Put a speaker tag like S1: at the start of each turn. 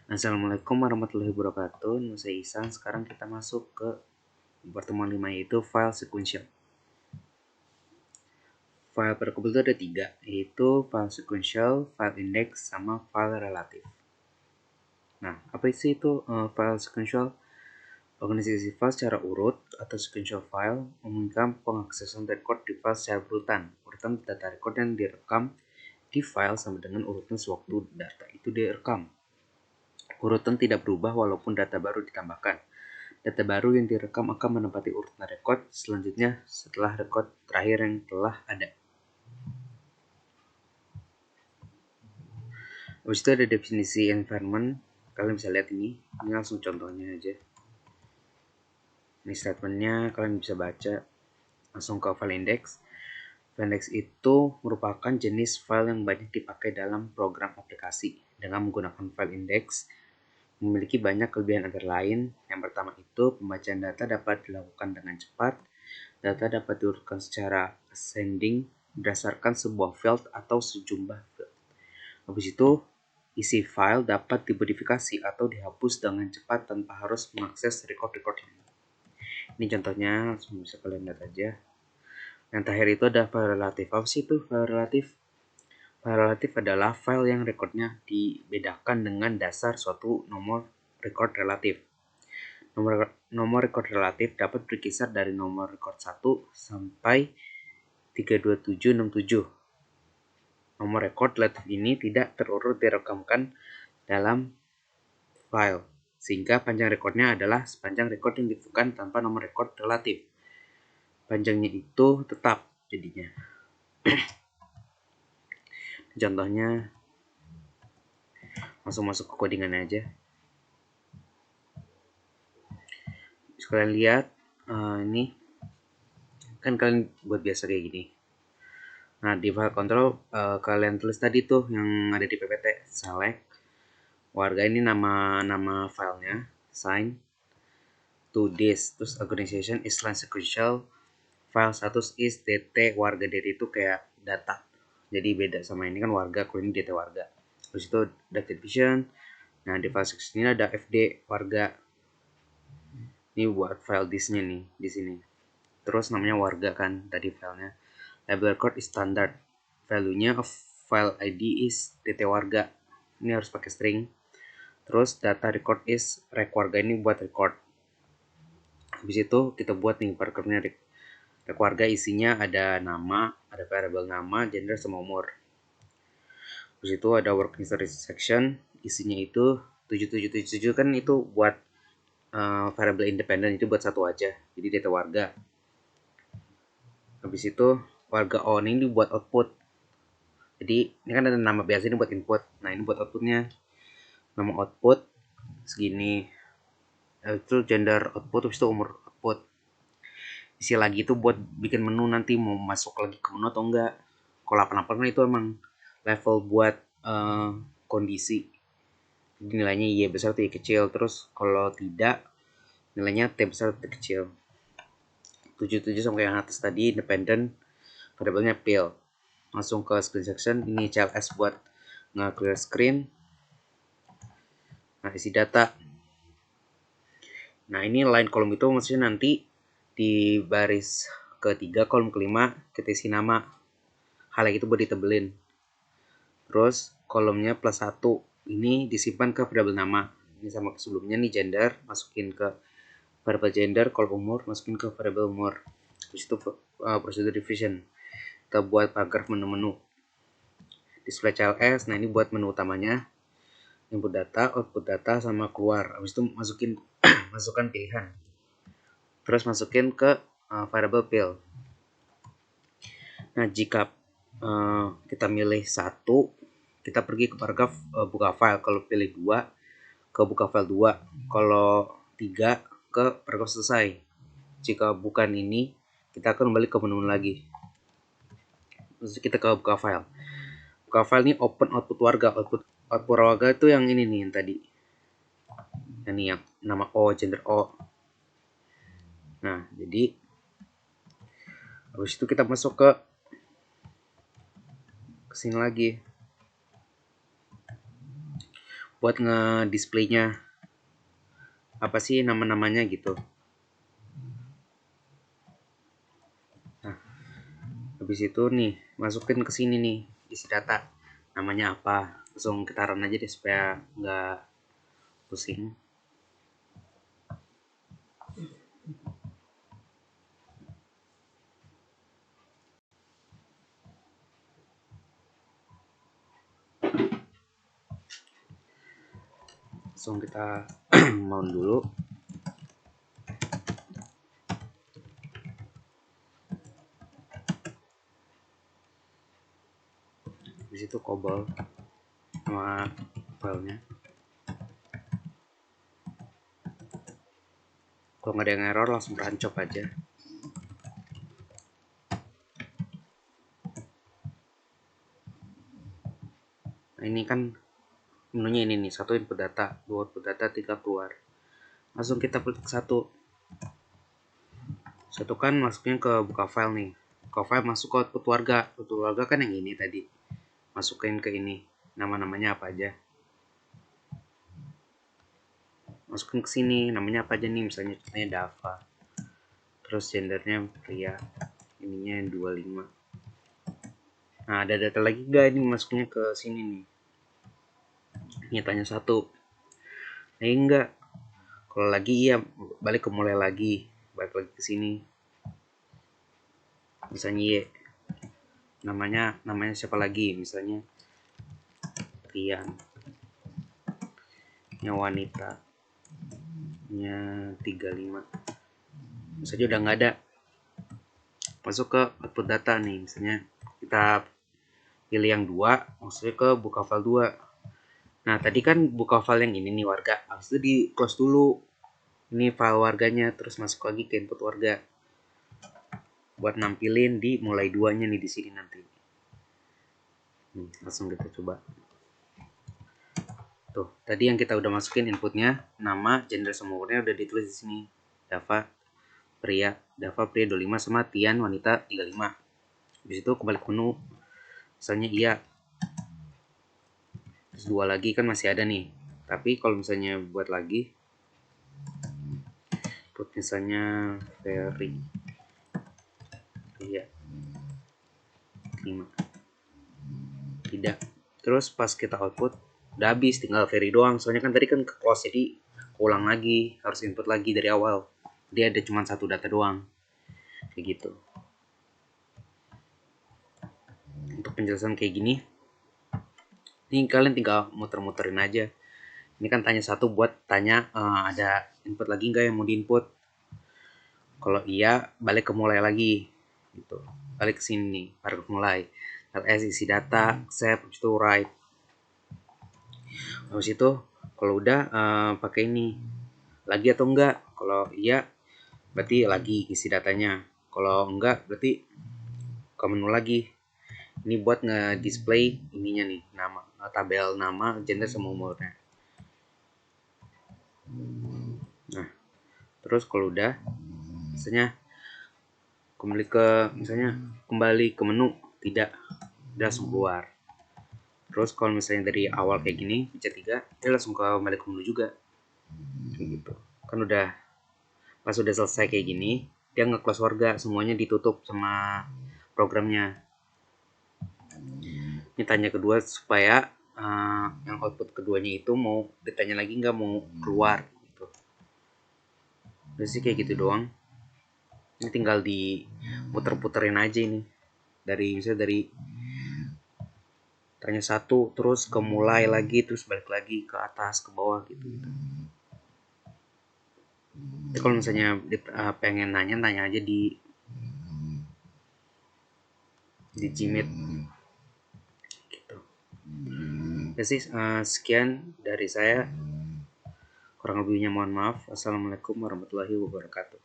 S1: Assalamualaikum warahmatullahi wabarakatuh. Nama saya Isan. Sekarang kita masuk ke pertemuan 5, yaitu file sequential. File berkumpul itu ada 3, yaitu file sequential, file index, sama file relatif. Nah, apa sih itu file sequential? Organisasi file secara urut atau sequential file memungkinkan pengaksesan record di file secara berurutan. Urutan data record yang direkam di file sama dengan urutan sewaktu data itu direkam. Urutan tidak berubah walaupun data baru ditambahkan. Data baru yang direkam akan menempati urutan record selanjutnya setelah record terakhir yang telah ada. Habis itu ada definisi environment. Kalian bisa lihat ini langsung contohnya aja. Ini statementnya, kalian bisa baca langsung ke file index. File index itu merupakan jenis file yang banyak dipakai dalam program aplikasi. Dengan menggunakan file index, memiliki banyak kelebihan antara lain. Yang pertama itu, pembacaan data dapat dilakukan dengan cepat. Data dapat diurutkan secara ascending berdasarkan sebuah field atau sejumlah field. Habis itu, isi file dapat dimodifikasi atau dihapus dengan cepat tanpa harus mengakses record-record ini. Ini contohnya, langsung bisa kalian lihat aja. Yang terakhir itu ada file relatif. Apa sih itu file relatif? File relatif adalah file yang recordnya dibedakan dengan dasar suatu nomor record relatif. Nomor record relatif dapat berkisar dari nomor record 1 sampai 32767. Nomor record relatif ini tidak terurut direkamkan dalam file, sehingga panjang rekornya adalah sepanjang rekod yang ditentukan tanpa nomor rekord relatif. Panjangnya itu tetap jadinya. Contohnya, langsung masuk ke codingan aja. Kalian lihat, ini kan kalian buat biasa kayak gini. Nah, di file control kalian tulis tadi tuh yang ada di PPT, select warga, ini nama filenya, assign to this, terus organization is line sequential, file status is dt warga. Dt itu kayak data, jadi beda sama ini kan warga, kalau ini dt warga. Terus itu data division. Nah, di file section ini ada fd warga, ini buat file disknya nih di sini. Terus namanya warga kan tadi filenya. Label record is standard, value-nya of file id is dt warga, ini harus pakai string. Terus data record is rec warga, ini buat record. Habis itu kita buat nih recordnya. Rec warga isinya ada nama, ada variable nama, gender, sama umur. Habis itu ada work history section, isinya itu 7777 kan itu buat variable independen, itu buat satu aja, jadi data warga. Habis itu warga on ini buat output, jadi ini kan ada nama biasa, ini buat input. Nah, ini buat outputnya, nama output segini. Itu gender output, habis itu umur output. Isi lagi itu buat bikin menu, nanti mau masuk lagi ke menu atau enggak. Kalau 88 kan itu emang level buat kondisi, jadi nilainya Y besar atau Y kecil. Terus kalau tidak, nilainya T besar atau T kecil. 77 sampai yang atas tadi independent, variabelnya fill. Langsung ke screen section, ini CLS buat nge-clear screen. Nah, isi data. Nah, ini line kolom itu maksudnya nanti di baris ketiga kolom kelima kita isi nama, hal yang itu buat ditebelin. Terus kolomnya +1 ini disimpan ke variabel nama, ini sama sebelumnya nih, gender masukin ke variabel gender, kolom umur masukin ke variabel umur. Terus itu prosedur division, kita buat paragraf menu-menu. Display CLS, nah ini buat menu utamanya, input data, output data, sama keluar. Habis itu masukin masukkan pilihan, terus masukin ke variable fill. Nah, jika kita milih 1, kita pergi ke paragraf buka file. Kalau pilih 2, ke buka file 2. Kalau 3, ke paragraf selesai. Jika bukan ini, kita akan kembali ke menu lagi. Terus kita ke buka file. Buka file ini open output warga. Output warga itu yang ini nih, yang tadi. Ini yang nama O, gender O. Nah, jadi habis itu kita masuk ke sini lagi. buat ngedisplaynya apa sih nama-namanya gitu. Nah, habis itu nih masukin ke sini nih isi data namanya apa, langsung kita run aja deh supaya nggak pusing. Langsung kita mount dulu. Di situ COBOL sama filenya. Kalau nggak ada yang error langsung rancok aja. Nah, ini kan menunya ini nih, 1 input data, 2 output data, 3 keluar. Langsung kita klik satu kan masuknya ke buka file nih. Buka file masuk ke output warga. Output warga kan yang ini tadi. Masukin ke ini. Nama-namanya apa aja. Masukin ke sini. Namanya apa aja nih. Misalnya contohnya Dava. Terus gendernya pria. Ininya 25. Nah, ada data lagi gak ini masuknya ke sini nih. Ini tanya 1. Nah, enggak. Kalau lagi iya balik ke mulai lagi. Balik lagi ke sini. Misalnya Y. Namanya siapa lagi? Misalnya Rian. Nya wanita. Nya 35. Misalnya udah nggak ada. Masuk ke output data nih. Misalnya kita pilih yang 2, maksudnya ke buka file 2. Nah, tadi kan buka file yang ini nih warga. Habis itu di close dulu. Ini file warganya, terus masuk lagi ke input warga. Buat nampilin di mulai 2-nya nih di sini nanti. Langsung kita coba. Tuh, tadi yang kita udah masukin inputnya, nama, gender sama umurnya udah ditulis di sini. Dava pria 25 sama Tian wanita 35. Habis itu kembali ke menu. Misalnya iya. Terus 2 lagi kan masih ada nih. Tapi kalau misalnya buat lagi put misalnya Ferry. Iya. 5. Tidak. Terus pas kita output udah habis, tinggal Ferry doang. Soalnya kan tadi kan ke close, jadi ulang lagi, harus input lagi dari awal. Dia ada cuma 1 data doang. Kayak gitu. Untuk penjelasan kayak gini, ini kalian tinggal muter-muterin aja. Ini kan tanya 1 buat tanya ada input lagi nggak yang mau diinput. Kalau iya, balik ke mulai lagi. Gitu. Balik ke sini, balik ke mulai. ls isi data, save, habis itu write. Habis itu kalau udah pakai ini lagi atau enggak. Kalau iya berarti lagi isi datanya. Kalau enggak berarti ke menu lagi. Ini buat nge-display ininya nih, nama, tabel nama, gender sama umurnya. Nah, terus kalau udah misalnya kembali ke menu, tidak, udah langsung keluar. Terus kalau misalnya dari awal kayak gini, pencet 3, dia langsung kembali ke menu juga. Kayak gitu. Kan udah, pas udah selesai kayak gini, dia nge-close warga, semuanya ditutup sama programnya. Ini tanya kedua supaya yang output keduanya itu mau ditanya lagi nggak mau keluar gitu. Udah sih kayak gitu doang. Ini tinggal di puter-puterin aja ini. Misalnya dari tanya 1 terus ke mulai lagi, terus balik lagi ke atas ke bawah gitu. Jadi kalau misalnya pengen nanya aja di Gmeet gitu. Ya sih, sekian dari saya. Kurang lebihnya mohon maaf. Assalamualaikum warahmatullahi wabarakatuh.